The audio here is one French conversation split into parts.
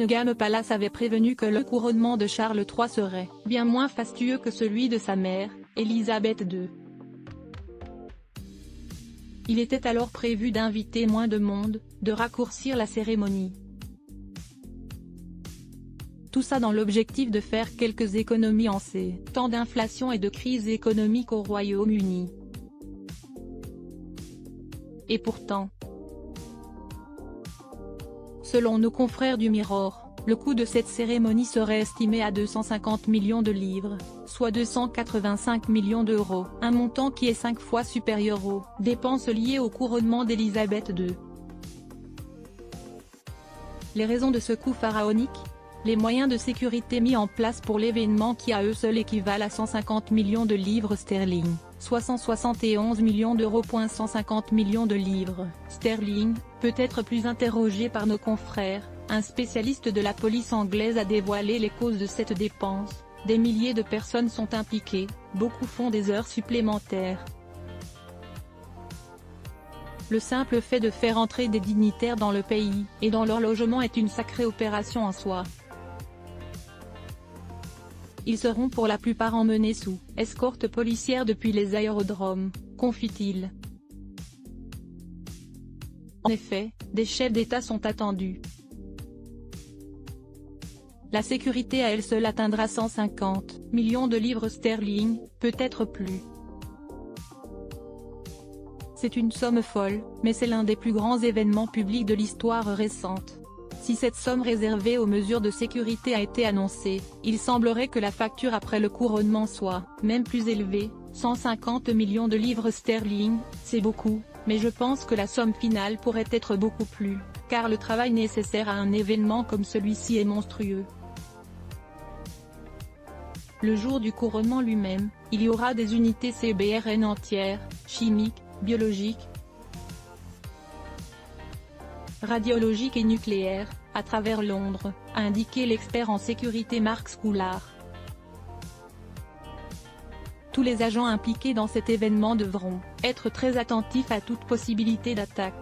Buckingham Palace avait prévenu que le couronnement de Charles III serait bien moins fastueux que celui de sa mère, Élisabeth II. Il était alors prévu d'inviter moins de monde, de raccourcir la cérémonie. Tout ça dans l'objectif de faire quelques économies en ces temps d'inflation et de crise économique au Royaume-Uni. Et pourtant, selon nos confrères du Mirror, le coût de cette cérémonie serait estimé à 250 millions de livres, soit 285 millions d'euros, un montant qui est 5 fois supérieur aux dépenses liées au couronnement d'Élisabeth II. Les raisons de ce coût pharaonique? Les moyens de sécurité mis en place pour l'événement qui à eux seuls équivalent à 150 millions de livres sterling, soit 171 millions d'euros. 150 millions de livres sterling, peut être plus interrogé par nos confrères. Un spécialiste de la police anglaise a dévoilé les causes de cette dépense. Des milliers de personnes sont impliquées, beaucoup font des heures supplémentaires. Le simple fait de faire entrer des dignitaires dans le pays, et dans leur logement est une sacrée opération en soi. Ils seront pour la plupart emmenés sous escorte policière depuis les aérodromes, confie-t-il. En effet, des chefs d'État sont attendus. La sécurité à elle seule atteindra 150 millions de livres sterling, peut-être plus. C'est une somme folle, mais c'est l'un des plus grands événements publics de l'histoire récente. Si cette somme réservée aux mesures de sécurité a été annoncée, il semblerait que la facture après le couronnement soit même plus élevée, 150 millions de livres sterling, c'est beaucoup, mais je pense que la somme finale pourrait être beaucoup plus, car le travail nécessaire à un événement comme celui-ci est monstrueux. Le jour du couronnement lui-même, il y aura des unités CBRN entières, chimiques, biologiques, radiologiques et nucléaires, à travers Londres, a indiqué l'expert en sécurité Mark Scoulard. Tous les agents impliqués dans cet événement devront être très attentifs à toute possibilité d'attaque.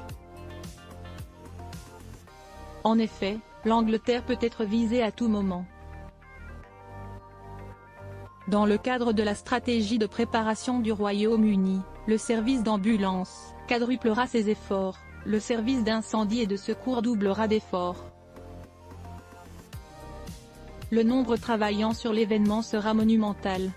En effet, l'Angleterre peut être visée à tout moment. Dans le cadre de la stratégie de préparation du Royaume-Uni, le service d'ambulance quadruplera ses efforts, le service d'incendie et de secours doublera d'efforts. Le nombre travaillant sur l'événement sera monumental.